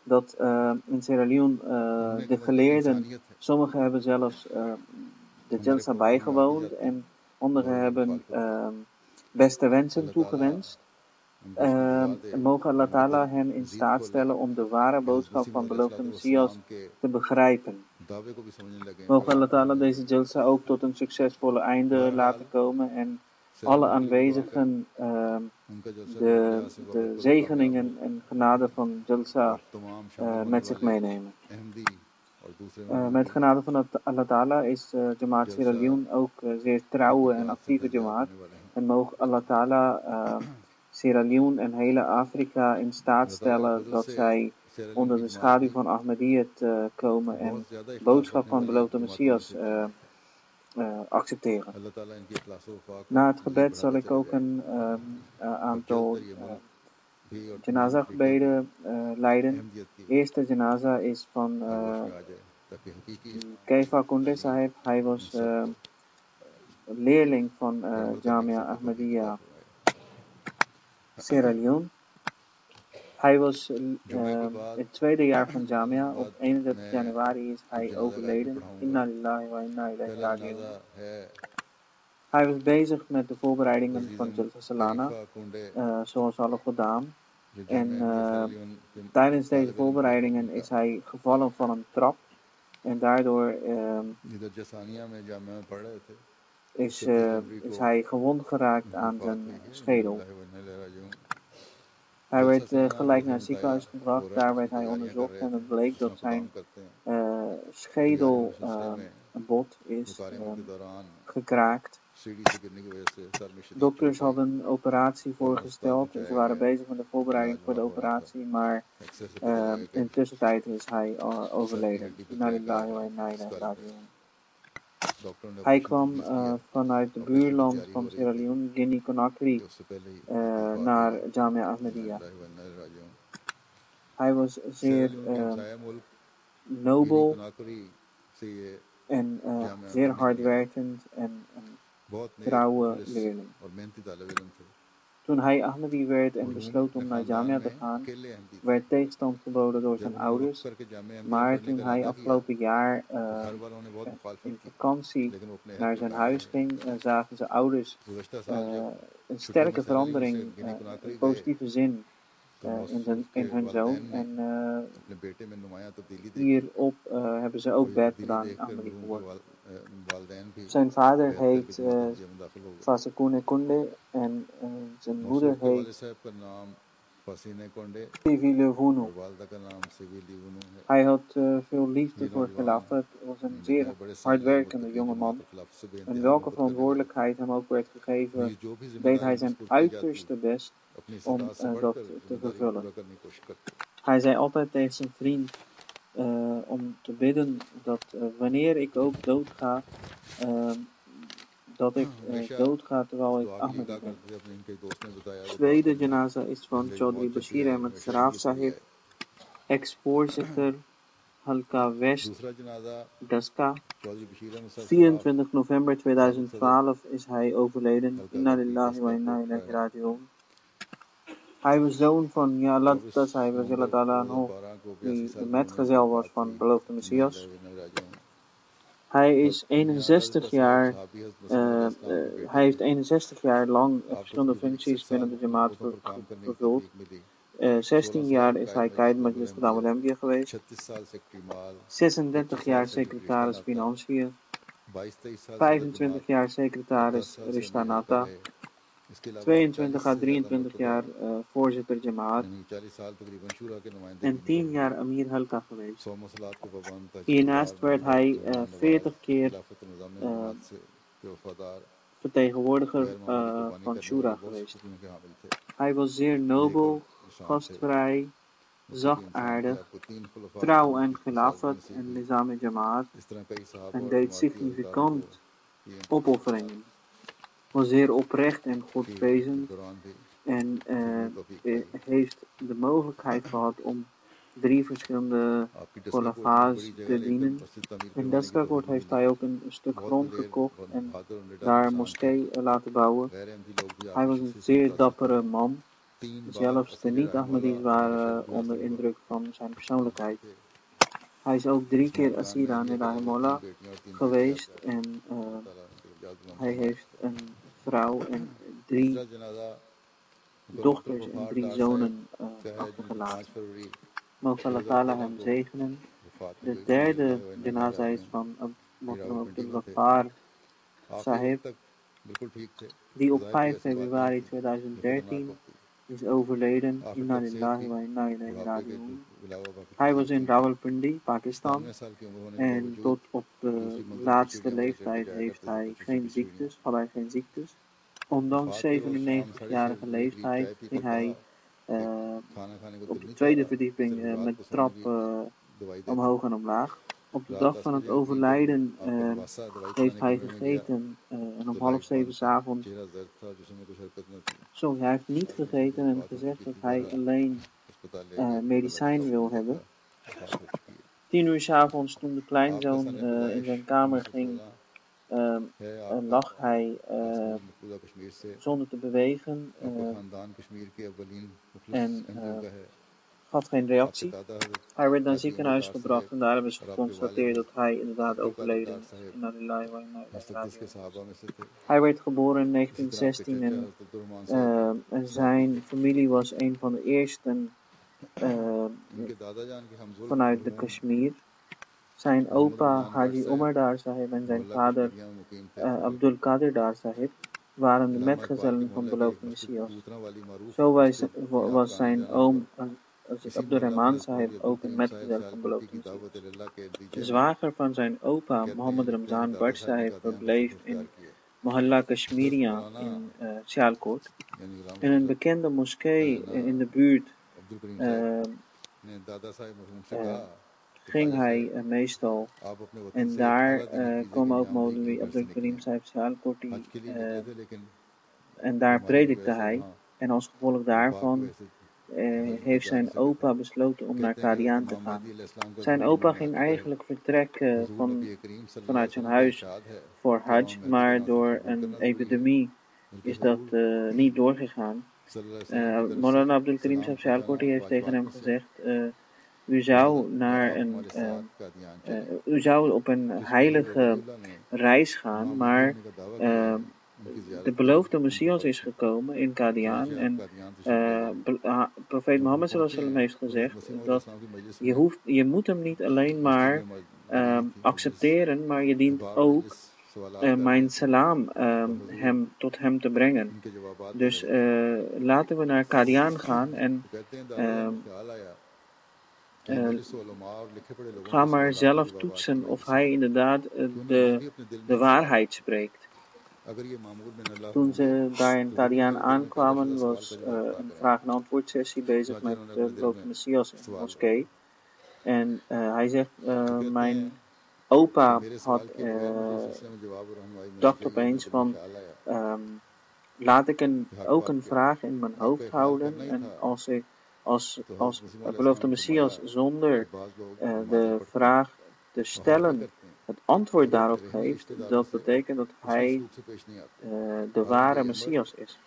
Speaker 3: dat in Sierra Leone de geleerden, sommigen hebben zelfs de Jalsa bijgewoond en anderen hebben beste wensen toegewenst. Mogen Allah Ta'ala hen in staat stellen om de ware boodschap van beloofde Messias te begrijpen. Mogen Allah Ta'ala deze Jalsa ook tot een succesvolle einde laten komen en alle aanwezigen de zegeningen en genade van Jalsa met zich meenemen. Met genade van Allah Ta'ala is Jamaat Sierra Leone ook zeer trouwe en actieve Jamaat. En mogen Allah Ta'ala Sierra Leone en hele Afrika in staat stellen dat zij onder de schaduw van Ahmadiyyat komen en de boodschap van beloofde Messias accepteren. Na het gebed zal ik ook een aantal janaza gebeden leiden. De eerste janaza is van Kaifa Kunde Sahib. Hij was leerling van Jamia Ahmadiyya Sierra Leone. Hij was het tweede jaar van Jamia. Op 31 januari is hij overleden. Inna lillahi wa inna ilaihi raji'un. Hij was bezig met de voorbereidingen van Jalsa Salana, zoals alle gedaan. En tijdens deze voorbereidingen is hij gevallen van een trap. En daardoor is hij gewond geraakt aan zijn schedel. Hij werd gelijk naar het ziekenhuis gebracht. Daar werd hij onderzocht en het bleek dat zijn schedelbot is gekraakt. Dokters hadden een operatie voorgesteld en ze waren bezig met de voorbereiding voor de operatie, maar in tussentijd is hij overleden. Inna lillahi wa inna ilaihi raji'un. Hij kwam vanuit het buurland van Sierra Leone, Guinea-Conakry, naar Jamia Ahmadiyya. Hij was zeer nobel en zeer hardwerkend en een trouwe leerling. Toen hij Ahmadi werd en besloot om naar Jamia te gaan, werd tegenstand geboden door zijn ouders. Maar toen hij afgelopen jaar in vakantie naar zijn huis ging, zagen zijn ouders een sterke verandering, in positieve zin, in hun zoon. En hierop hebben ze ook bed gedaan in Ahmadi geworden. Zijn vader heet Fasekune Kunde en zijn moeder heet Sivi Levunu. Hij had veel liefde voor Khilafat, was een zeer hardwerkende jongeman. En welke verantwoordelijkheid hem ook werd gegeven, deed hij zijn uiterste best om dat te vervullen. Hij zei altijd tegen zijn vriend om te bidden dat wanneer ik ook doodga, dat ik doodga terwijl ik Ahmadi ben. Tweede janaza is van Chaudhry Bashir Ahmed Saraf Sahib, ex-voorzitter Halka West, Daska. 24 november 2012 is hij overleden. Inna lillahi wa inna ilaihi raji'un. Hij was zoon van Ya'Latta Sahib radhiyallahu ta'ala anhu, die de metgezel was van de beloofde Messias. Hij is 61 jaar, hij heeft 61 jaar lang verschillende functies binnen de Jamaat vervuld. 16 jaar is hij Qaid Majlis Qudam al-Anbiya geweest. 36 jaar secretaris Financiën. 25 jaar secretaris Rishta Nata. 22 à 23 jaar voorzitter Jamaat. En 10 jaar Amir Halka geweest. Hiernaast werd hij 40 keer vertegenwoordiger van Shura geweest. Hij was zeer nobel, gastvrij, zachtaardig, trouw aan Khilafat en Nizam Jamaat en deed significant opofferingen. Was zeer oprecht en godvrezend en heeft de mogelijkheid gehad om 3 verschillende khulafa's te dienen. In Daskakot heeft hij ook een stuk grond gekocht en daar een moskee laten bouwen. Hij was een zeer dappere man. Zelfs de niet-Ahmadis waren onder indruk van zijn persoonlijkheid. Hij is ook 3 keer Asira Nirahimola geweest en hij heeft een vrouw en 3 dochters en 3 zonen achtergelaten. Mogen Allah Ta'ala hem zegenen. De derde janaza is van Mokhtar Abdul Ghaffar Sahib, die op 5 februari 2013 is overleden. Inna lillahi wa inna ilaihi raji'un. Hij was in Rawalpindi, Pakistan. En tot op de laatste leeftijd had hij geen ziektes. Ondanks 97-jarige leeftijd ging hij op de tweede verdieping met de trap omhoog en omlaag. Op de dag van het overlijden heeft hij gegeten en om 6:30 s'avonds. Hij heeft niet gegeten en gezegd dat hij alleen medicijn wil hebben. 10:00 s'avonds toen de kleinzoon in zijn kamer ging, lag hij zonder te bewegen en had geen reactie. Hij werd naar het ziekenhuis gebracht en daar hebben ze geconstateerd dat hij inderdaad overleden is. Inna lillahi wa inna ilaihi raji'un. Hij werd geboren in 1916 en zijn familie was een van de eersten vanuit de Kashmir. Zijn opa Haji Omar Dar Sahib en zijn vader Abdul Qadir Dar Sahib waren de metgezellen van beloofde Messias. Zo was zijn oom Abdurrahman Sahib ook een metgezel van beloofde Messias. De zwager van zijn opa Mohammed Ramzan Bhatt Sahib verbleef in Mohalla Kashmiria in Sialkot. In een bekende moskee in de buurt ging hij meestal. En daar kwam ook Maulwi Abdul Karim Sahib Sialkoti en daar predikte hij. En als gevolg daarvan heeft zijn opa besloten om naar Qadian te gaan. Zijn opa ging eigenlijk vertrekken vanuit zijn huis voor Hajj, maar door een epidemie is dat niet doorgegaan. Maulana Abdul Karim Sahib Sialkoti heeft tegen hem gezegd: u zou op een heilige reis gaan, maar de beloofde Messias is gekomen in Qadian en profeet Mohammed sallallahu alaihi wasallam heeft gezegd dat je moet hem niet alleen maar accepteren, maar je dient ook mijn salam tot hem te brengen. Dus laten we naar Qadian gaan en ga maar zelf toetsen of hij inderdaad de waarheid spreekt. Toen ze daar in Qadian aankwamen, was een vraag- en antwoord sessie bezig met de beloofde Messias in de moskee. En hij zegt, mijn opa dacht opeens van, laat ik ook een vraag in mijn hoofd houden en als beloofde Messias zonder de vraag te stellen het antwoord daarop geeft, dat betekent dat hij de ware Messias is.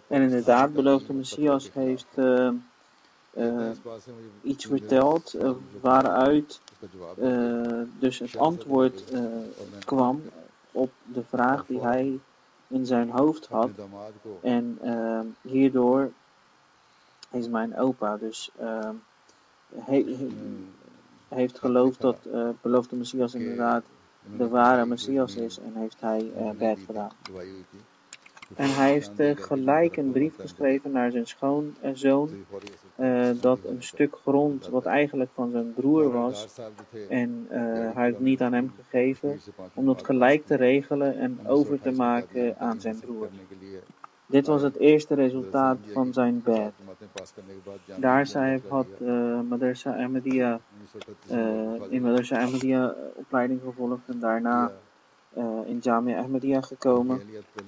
Speaker 3: En inderdaad, beloofde Messias heeft iets verteld waaruit dus het antwoord kwam op de vraag die hij in zijn hoofd had. En hierdoor is mijn opa dus heeft geloofd dat beloofde Messias inderdaad de ware Messias is en heeft hij bed gedaan. En hij heeft gelijk een brief geschreven naar zijn schoonzoon dat een stuk grond wat eigenlijk van zijn broer was en hij heeft niet aan hem gegeven om dat gelijk te regelen en over te maken aan zijn broer. Dit was het eerste resultaat van zijn bed. Daar Sahib had Madrasa Ahmadiyya in Madrasa Ahmadiyya opleiding gevolgd en daarna in Jamia Ahmadiyya gekomen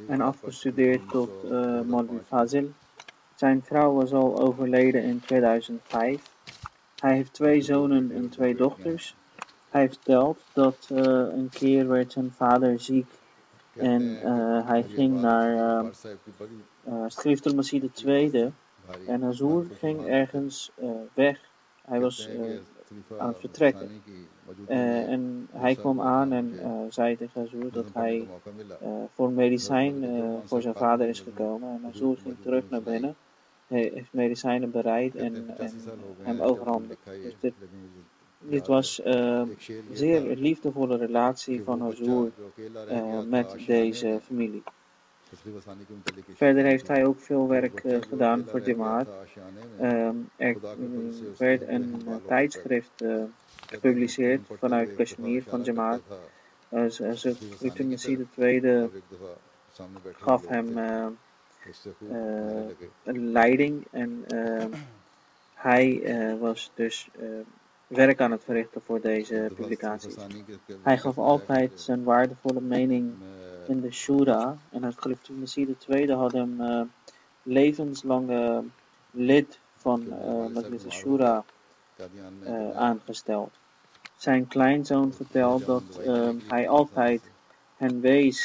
Speaker 3: en afgestudeerd tot Maulvi Fazil. Zijn vrouw was al overleden in 2005. Hij heeft 2 zonen en 2 dochters. Hij vertelt dat een keer werd zijn vader ziek en hij ging naar Schrift al-Masih II en Hazur ging ergens weg. Hij was aan het vertrekken. En hij kwam aan en zei tegen Hazur dat hij voor medicijn voor zijn vader is gekomen. En Hazur ging terug naar binnen. Hij heeft medicijnen bereid en hem overhandigd. Dus dit was een zeer liefdevolle relatie van Hazur met deze familie. Verder heeft hij ook veel werk gedaan voor Jamaat. Er werd een tijdschrift gepubliceerd vanuit Kashmir van Jamaat. Schrift al-Masih II gaf hem een leiding en hij was dus werk aan het verrichten voor deze publicaties. Hij gaf altijd zijn waardevolle mening in de Shura en het Schrift al-Masih II had hem levenslange lid van Majlis al-Shura aangesteld. Zijn kleinzoon vertelt dat hij altijd
Speaker 2: hen wees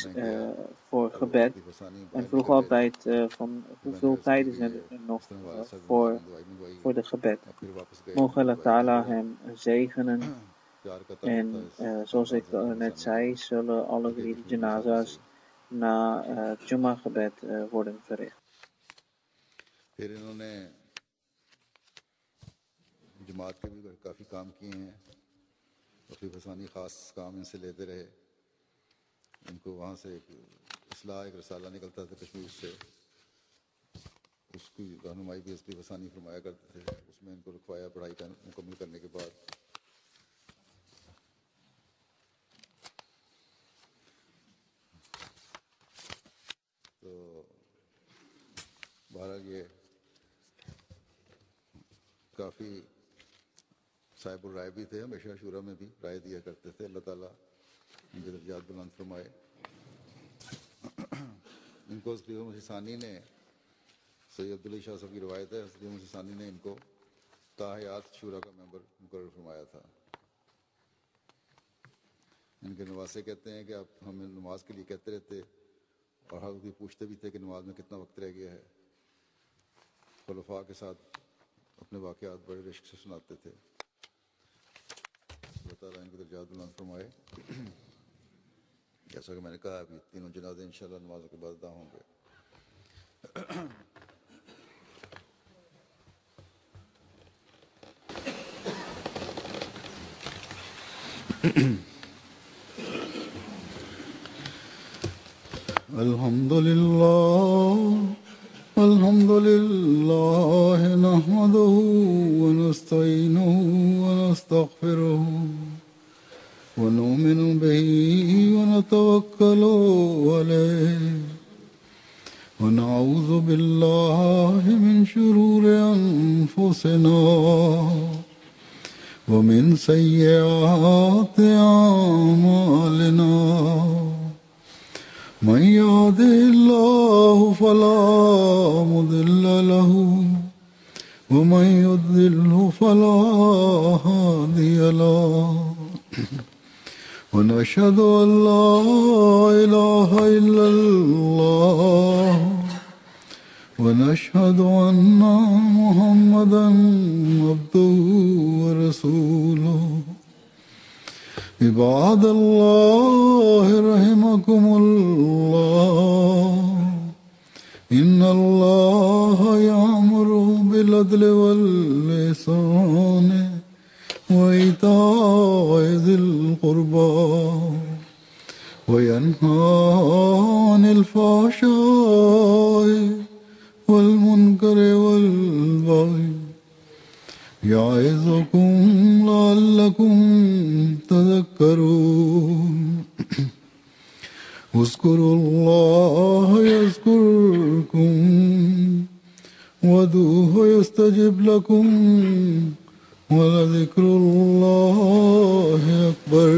Speaker 2: voor gebed en vroeg altijd van hoeveel tijd is er nog voor de gebed. Mogen Allah Ta'ala hem zegenen. En zoals ik net zei, zullen alle 3 de janaza's na het Jum'ah gebed worden verricht.
Speaker 1: जमात के भी काफ़ी काम किए हैं रफ़ी फसानी ख़ास काम इनसे लेते रहे इनको वहाँ से एक इस्लाह एक रसाला निकलता था कश्मीर से उसकी रहनुमाई भी रफ़ी फसानी फरमाया करते थे उसमें इनको लिखवाया पढ़ाई का मुकम्मल करने के बाद तो बहरहाल ये काफ़ी साहिबुल राय भी थे हमेशा शूरा में भी राय दिया करते थे अल्लाह ताला इनके दर्जात बुलंद फरमाए इनको हज़रत मुहसिसानी ने सैयद अब्दुल्ला शाह साहब की रवायत है हज़रत मुहसिसानी ने इनको ताहयात शूरा का मेंबर मुकर्रर फरमाया था इनके नवासे कहते हैं कि आप हमें नमाज के लिए कहते रहते और हर वक्त पूछते भी थे कि नमाज में कितना वक्त रह गया है खुलफा के साथ अपने वाक़यात बड़े रिश्क से सुनाते थे अल्लाह ताला इनके दर्जात बुलंद फरमाए जैसा कि मैंने कहा अभी तीनों जनाज़े इंशाअल्लाह नमाज़ों के बाद अदा होंगे अल्हम्दुलिल्लाह नहमदुहु व नस्तईनुहु व नस्तगफिरुहु व नु'मिनु बिही व नतवक्कलु अलैहि व नऊज़ु बिल्लाहि मिन शुरूरि अनफुसिना व मिन सय्यिआति अअमालिना من يهده الله فلا مضل له ومن يضلل فلا هادي له ونشهد أن لا إله إلا الله ونشهد أن محمدا عبده ورسوله عباد الله رحمكم الله إن الله يأمر بالعدل والإحسان وإيتاء ذي القربى وينهى عن الفحشاء والمنكر والبغي يعظكم لعلكم تذكرون اذكروا الله يذكركم وادعوه يستجب لكم ولذكر الله أكبر